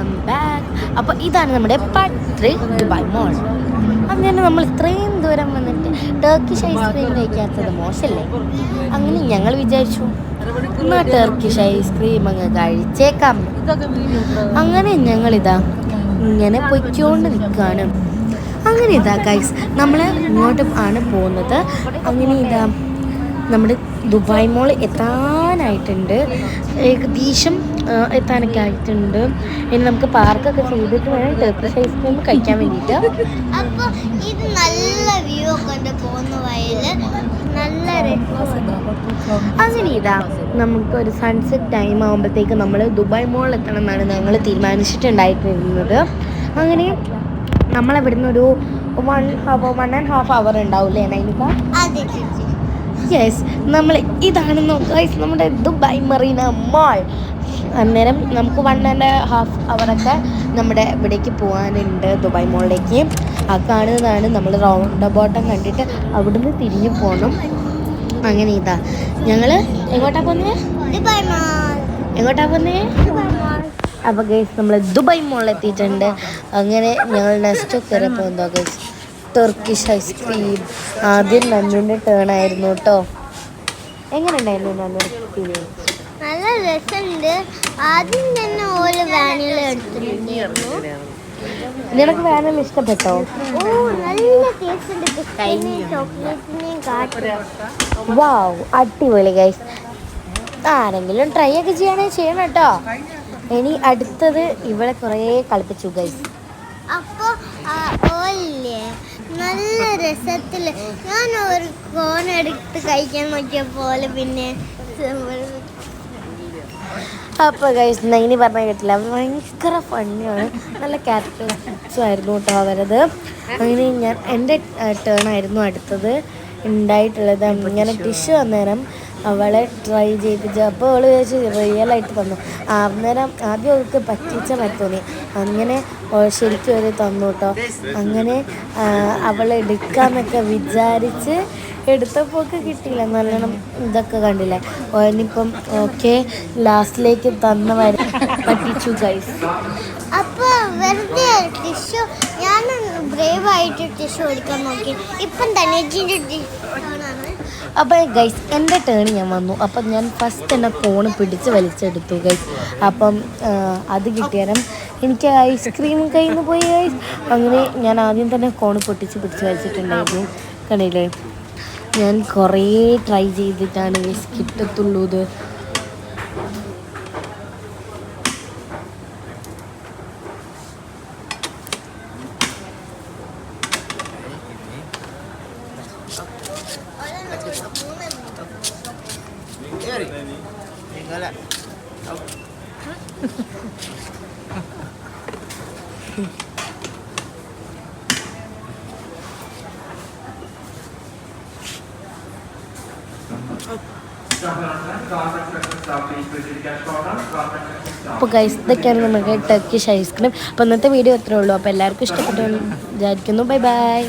Welcome back. അപ്പോൾ ഇതാണ് നമ്മുടെ പാർട്ട് 3 ദുബായ് മോൾ. അങ്ങനെ നമ്മൾ ഇത്രയും ദൂരം വന്നിട്ട് ടർക്കിഷ് ഐസ്ക്രീം കഴിക്കാത്തത് മോശമല്ലേ? അങ്ങനെ ഞങ്ങൾ വിചാരിച്ചു എന്നാൽ ടർക്കിഷ് ഐസ്ക്രീം അങ്ങ് കഴിച്ചേക്കാം. അങ്ങനെ ഞങ്ങളിതാ ഇങ്ങനെ പൊയ്ക്കൊണ്ട് നിൽക്കുകയാണ്. അങ്ങനെ ഇതാ ഗൈസ് നമ്മൾ ഇങ്ങോട്ടും ആണ് പോകുന്നത്. അങ്ങനെ ഇതാ നമ്മുടെ ദുബായ് മോൾ എത്താനായിട്ടുണ്ട്, ഏകദേശം എത്താനൊക്കെ ആയിട്ടുണ്ട്. ഇനി നമുക്ക് പാർക്കൊക്കെ ചെയ്തിട്ട് വേണം ടർക്കിഷ് ഐസ്ക്രീം കഴിക്കാൻ വേണ്ടിയിട്ട്. അപ്പോൾ ഇത് നല്ല വ്യൂ ഒക്കെ ഉണ്ട്, പോകുന്ന വഴിയിൽ നല്ല അങ്ങനെ ഇതാ നമുക്കൊരു സൺസെറ്റ് ടൈം ആകുമ്പോഴത്തേക്ക് നമ്മൾ ദുബായ് മോളിൽ എത്തണം എന്നാണ് ഞങ്ങൾ തീരുമാനിച്ചിട്ടുണ്ടായിരുന്നത്. അങ്ങനെ നമ്മളിവിടുന്ന് ഒരു 1.5 hour ഉണ്ടാവില്ലേ നൈനിക? യെസ്, നമ്മൾ ഇതാണെന്നോ ഗൈസ് നമ്മുടെ ദുബായ് മറീന മോൾ. അന്നേരം നമുക്ക് 1.5 hour നമ്മുടെ ഇവിടേക്ക് പോകാനുണ്ട്, ദുബായ് മോളിലേക്ക്. ആ കാണുന്നതാണ് നമ്മൾ റൗണ്ട് ബോട്ടം കണ്ടിട്ട് അവിടുന്ന് തിരിഞ്ഞു പോകണം. അങ്ങനെ ഇതാ ഞങ്ങൾ എങ്ങോട്ടാ പോകുന്നത്? എങ്ങോട്ടാ പോകുന്നത്? അപ്പോൾ ഗൈസ് നമ്മൾ ദുബായ് മോളിൽ എത്തിയിട്ടുണ്ട്. അങ്ങനെ ഞങ്ങൾ നെക്സ്റ്റ് കയറിയപ്പോൾ എന്തോ ഗൈസ് ടർക്കിഷ് ഐസ്ക്രീം. ആദ്യം നന്നുവിൻ്റെ ടേൺ ആയിരുന്നു കേട്ടോ. എങ്ങനെ ഉണ്ടായിരുന്നു നല്ലൊരു എക്സ്പീരിയൻസ്? നല്ല രസമുണ്ട്. ആദ്യം തന്നെ ഓരോ വാനില എടുത്തിട്ടുണ്ടായിരുന്നു. നിനക്ക് വാനില ഇഷ്ടപ്പെട്ടോ? ഓ നല്ല ടേസ്റ്റ് ഉണ്ട്, ബിസ്ക്കറ്റിനെയും ചോക്ലേറ്റിനെയും കാട്ടി. വാവ്, അടിപൊളി ഗൈസ്. ആരെങ്കിലും ട്രൈ ഒക്കെ ചെയ്യണം കേട്ടോ. ഇനി അടുത്തത് ഇവിടെ കുറേ കളിപ്പിച്ചു ഗൈസ്. അപ്പോൾ ഓല്ലേ നല്ല രസത്തിൽ ഞാൻ ഒരു കോൺ എടുത്ത് കഴിക്കാൻ നോക്കിയ പോലെ പിന്നെ അപ്പോൾ ഗൈസ് നൈനി പറഞ്ഞാൽ കേട്ടില്ല, ഭയങ്കര ഫണ്ണിയാണ്, നല്ല ക്യാരക്ടറിസ്റ്റിക്സും ആയിരുന്നു കേട്ടോ അവരത്. അങ്ങനെ എൻ്റെ ടേൺ ആയിരുന്നു അടുത്തത് ഉണ്ടായിട്ടുള്ളത്. ഇങ്ങനെ ഡിഷ് അന്നേരം അവളെ ട്രൈ ചെയ്യിപ്പിച്ചു. അപ്പോൾ അവൾ വിചാരിച്ച് റിയലായിട്ട് തന്നു. അന്നേരം ആദ്യം അവൾക്ക് പറ്റിച്ച തോന്നി. അങ്ങനെ ശരിക്കും അവർ തന്നു കേട്ടോ. അങ്ങനെ അവൾ എടുക്കാമെന്നൊക്കെ വിചാരിച്ച് എടുത്തപ്പോൾ കിട്ടിയില്ല. നല്ലോണം ഇതൊക്കെ കണ്ടില്ലേ. ഇനിയിപ്പം ഓക്കെ ലാസ്റ്റിലേക്ക് തന്നവരെ പറ്റിച്ചു ഗൈസ്. അപ്പോൾ വെറുതെ ടിഷ്യൂ ഞാൻ ബ്രേവായിട്ട് ടിഷ്യൂ എടുക്കാൻ നോക്കി. ഇപ്പം ധനേജിൻ്റെ ടിഷ്യൂണാണ്. അപ്പോൾ ഗൈസ് എൻ്റെ ടേൺ ഞാൻ വന്നു. അപ്പം ഞാൻ ഫസ്റ്റ് എന്നെ കോണ് പിടിച്ച് വലിച്ചെടുത്തു ഗൈസ്. അപ്പം അത് കിട്ടിയാലും എനിക്ക് ഐസ്ക്രീം കയ്യിൽ നിന്ന് പോയി ഗൈസ്. അങ്ങനെ ഞാൻ ആദ്യം തന്നെ കോണ് പിടിച്ച് വലിച്ചിട്ടുണ്ടായിരുന്നു. കണ്ടില്ലേ, ഞാൻ കുറേ ട്രൈ ചെയ്തിട്ടാണ് ഗൈസ് കിട്ടത്തുള്ളൂ ഇത്. അപ്പോൾ ഗൈസ് ഇതൊക്കെയാണ് നമ്മുടെ ടർക്കിഷ് ഐസ്ക്രീം. അപ്പോൾ ഇന്നത്തെ വീഡിയോ അത്രേ ഉള്ളൂ. അപ്പോൾ എല്ലാവർക്കും ഇഷ്ടപ്പെട്ടു വിചാരിക്കുന്നു. Bye bye.